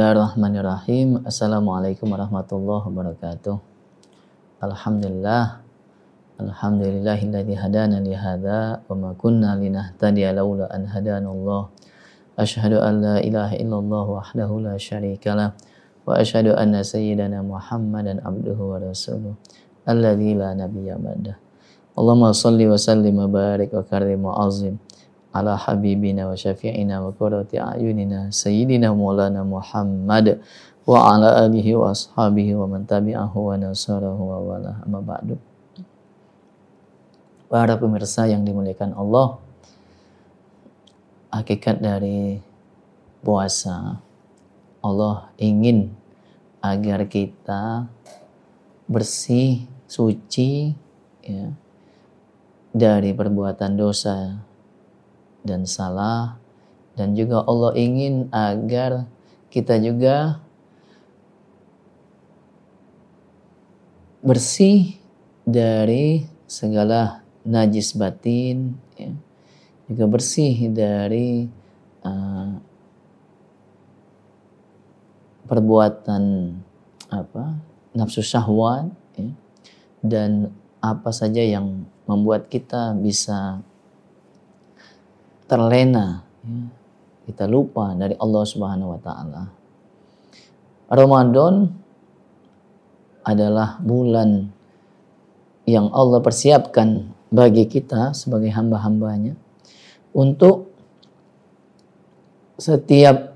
Bismillahirrahmanirrahim. Assalamualaikum warahmatullahi wabarakatuh. Alhamdulillah. Alhamdulillahilladzi hadana li hadza wa ma kunna linahtadiya laula an hadanallah. Asyhadu an la ilaha illallah wahdahu la syarikalah wa asyhadu anna sayyidana Muhammadan abduhu wa rasuluh alladzi la nabiyya ba'dah. Allahumma shalli wa sallim wa barik wa karim wa azim ala habibina wa syafi'ina wa qurrati a'yunina sayyidina maulana Muhammad wa ala alihi wa ashabihi wa man tabi'ahu wa nasarahu wa wala amma ba'du. Para pemirsa yang dimuliakan Allah, hakikat dari puasa, Allah ingin agar kita bersih, suci ya, dari perbuatan dosa dan salah, dan juga Allah ingin agar kita juga bersih dari segala najis batin ya, juga bersih dari perbuatan nafsu syahwat ya, dan apa saja yang membuat kita bisa terlena ya, kita lupa dari Allah Subhanahu wa taala. Ramadan adalah bulan yang Allah persiapkan bagi kita sebagai hamba-hambanya untuk setiap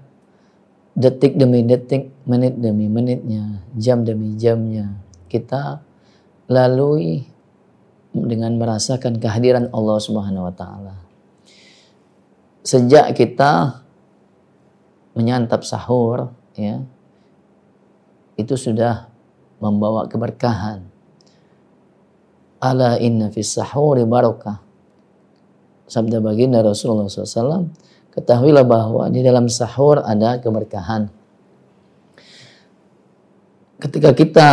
detik demi detik, menit demi menitnya, jam demi jamnya kita lalui dengan merasakan kehadiran Allah Subhanahu wa taala. Sejak kita menyantap sahur ya, itu sudah membawa keberkahan. Ala inna fis sahuri barakah. Sabda baginda Rasulullah SAW, ketahuilah bahwa di dalam sahur ada keberkahan. Ketika kita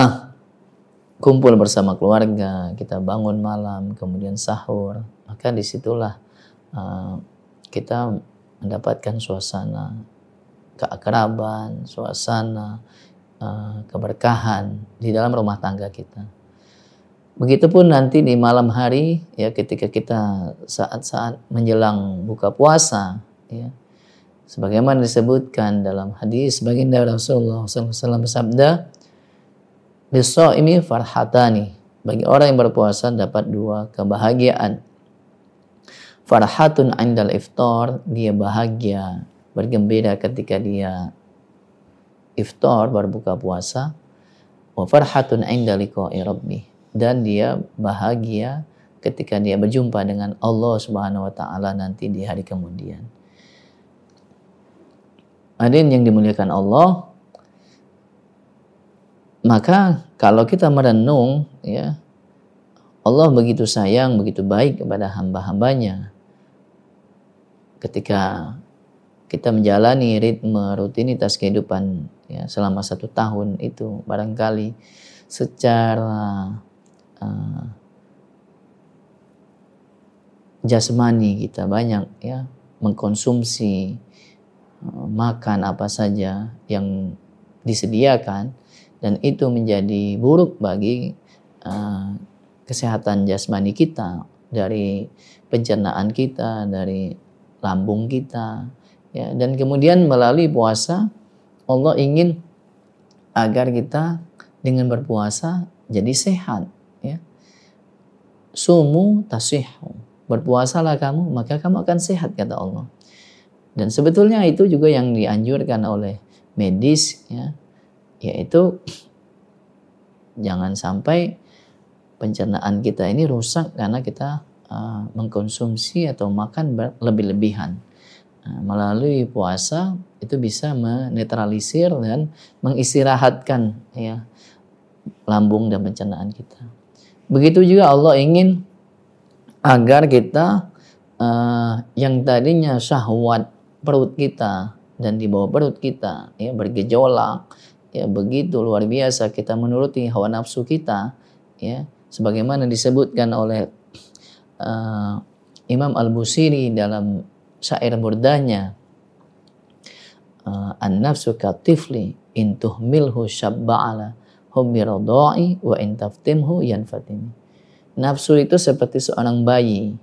kumpul bersama keluarga, kita bangun malam, kemudian sahur, maka disitulah kita mendapatkan suasana keakraban, suasana keberkahan di dalam rumah tangga kita. Begitupun nanti di malam hari ya, ketika kita saat-saat menjelang buka puasa ya, sebagaimana disebutkan dalam hadis baginda Rasulullah SAW bersabda, "Lis-shaimi farhatani." Bagi orang yang berpuasa dapat dua kebahagiaan. Farhatun 'indal iftar, dia bahagia, bergembira ketika dia iftar, berbuka puasa. Wa farhatun 'inda liqa'i rabbih, dan dia bahagia ketika dia berjumpa dengan Allah Subhanahu wa taala nanti di hari kemudian. Hadirin yang dimuliakan Allah, maka kalau kita merenung ya, Allah begitu sayang, begitu baik kepada hamba-hambanya. Ketika kita menjalani ritme rutinitas kehidupan ya, selama 1 tahun itu barangkali secara jasmani kita banyak ya mengkonsumsi makan apa saja yang disediakan, dan itu menjadi buruk bagi kesehatan jasmani kita, dari pencernaan kita, dari lambung kita ya. Dan kemudian melalui puasa Allah ingin agar kita dengan berpuasa jadi sehat ya. Sumu tasihhu, berpuasalah kamu maka kamu akan sehat, kata Allah. Dan sebetulnya itu juga yang dianjurkan oleh medis ya, yaitu jangan sampai pencernaan kita ini rusak karena kita mengkonsumsi atau makan berlebih-lebihan. Melalui puasa itu bisa menetralisir dan mengistirahatkan ya lambung dan pencernaan kita. Begitu juga Allah ingin agar kita yang tadinya syahwat perut kita dan di bawah perut kita ya bergejolak ya, begitu luar biasa kita menuruti hawa nafsu kita ya, sebagaimana disebutkan oleh Imam Al-Busiri dalam syair burdanya, an-nafsu katifli in tuhmilhu syabba'ala hubbi radha'i wa in taftimhu yanfatini. Nafsu itu seperti seorang bayi.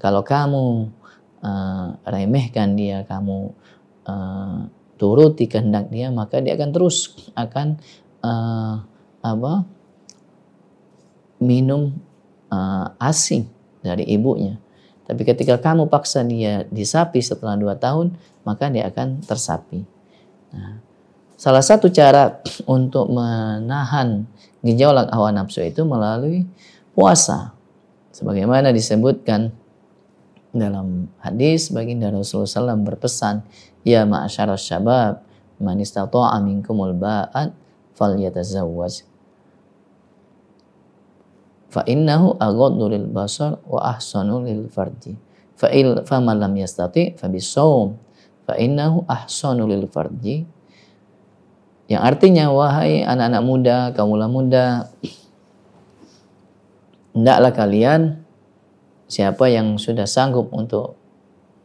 Kalau kamu remehkan dia, kamu turuti kehendak dia, maka dia akan terus minum ASI dari ibunya. Tapi ketika kamu paksa dia disapi setelah 2 tahun, maka dia akan tersapi. Nah, salah satu cara untuk menahan gejolak hawa nafsu itu melalui puasa. Sebagaimana disebutkan dalam hadis, baginda Rasulullah SAW berpesan, ya ma'asyaras syabab, man istata'a minkumul ba'at falyatazawwaj. Fa innahu aghaddu lil basar wa ahsanu lil farji. Fa man lam yastati fa bisawm. Fa innahu ahsanu lil farji. Yang artinya, wahai anak-anak muda, kaulah muda, hendaklah kalian, siapa yang sudah sanggup untuk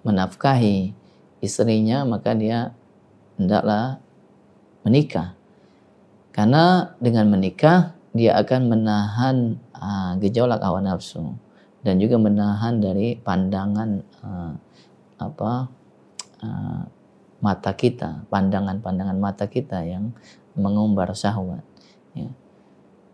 menafkahi istrinya, maka dia hendaklah menikah. Karena dengan menikah dia akan menahan gejolak hawa nafsu dan juga menahan dari pandangan mata kita, pandangan mata kita yang mengumbar syahwat. Ya.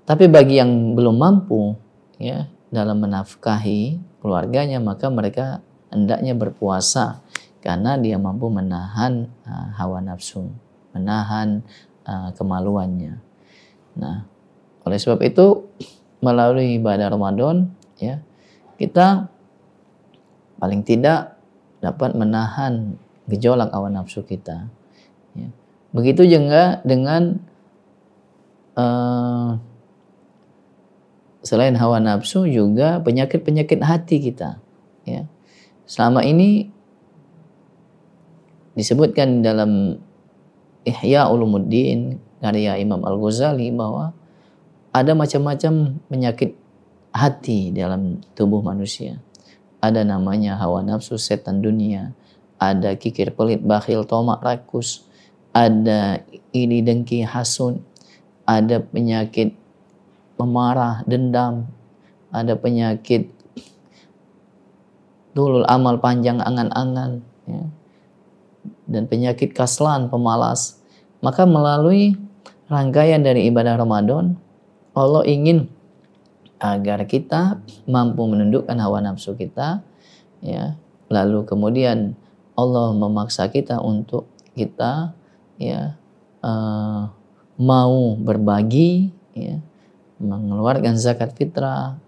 Tapi bagi yang belum mampu ya dalam menafkahi keluarganya, maka mereka hendaknya berpuasa karena dia mampu menahan hawa nafsu, menahan kemaluannya. Nah, oleh sebab itu melalui ibadah Ramadan ya kita paling tidak dapat menahan gejolak hawa nafsu kita. Ya. Begitu juga dengan selain hawa nafsu juga penyakit-penyakit hati kita. Ya. Selama ini disebutkan dalam Ihya Ulumuddin karya Imam Al-Ghazali bahwa ada macam-macam penyakit hati dalam tubuh manusia. Ada namanya hawa nafsu, setan dunia, ada kikir, pelit, bakhil, tomak, rakus, ada iri, dengki, hasud, ada penyakit pemarah, dendam, ada penyakit dulul amal, panjang angan-angan, ya, dan penyakit kaslan, pemalas. Maka melalui rangkaian dari ibadah Ramadan, Allah ingin agar kita mampu menundukkan hawa nafsu kita, ya. Lalu kemudian Allah memaksa kita untuk kita ya mau berbagi, ya, mengeluarkan zakat fitrah,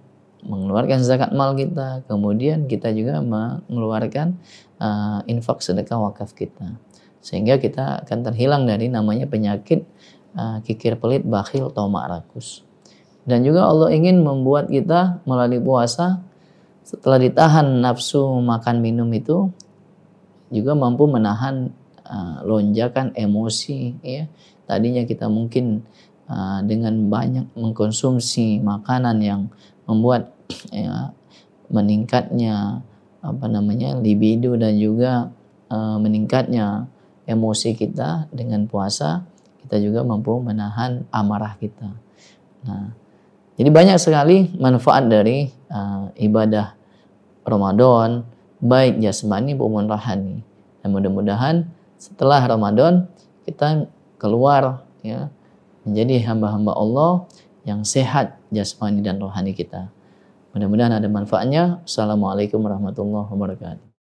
mengeluarkan zakat mal kita, kemudian kita juga mengeluarkan infak sedekah wakaf kita, sehingga kita akan terhilang dari namanya penyakit kikir, pelit, bakhil, tomak, rakus. Dan juga Allah ingin membuat kita melalui puasa, setelah ditahan nafsu makan minum itu, juga mampu menahan lonjakan emosi. Ya. Tadinya kita mungkin dengan banyak mengkonsumsi makanan yang membuat ya, meningkatnya libido dan juga meningkatnya emosi kita. Dengan puasa kita juga mampu menahan amarah kita. Nah, jadi banyak sekali manfaat dari ibadah Ramadan, baik jasmani maupun rohani. Dan mudah-mudahan setelah Ramadan kita keluar ya menjadi hamba-hamba Allah yang sehat jasmani dan rohani kita. Mudah-mudahan ada manfaatnya. Assalamualaikum warahmatullahi wabarakatuh.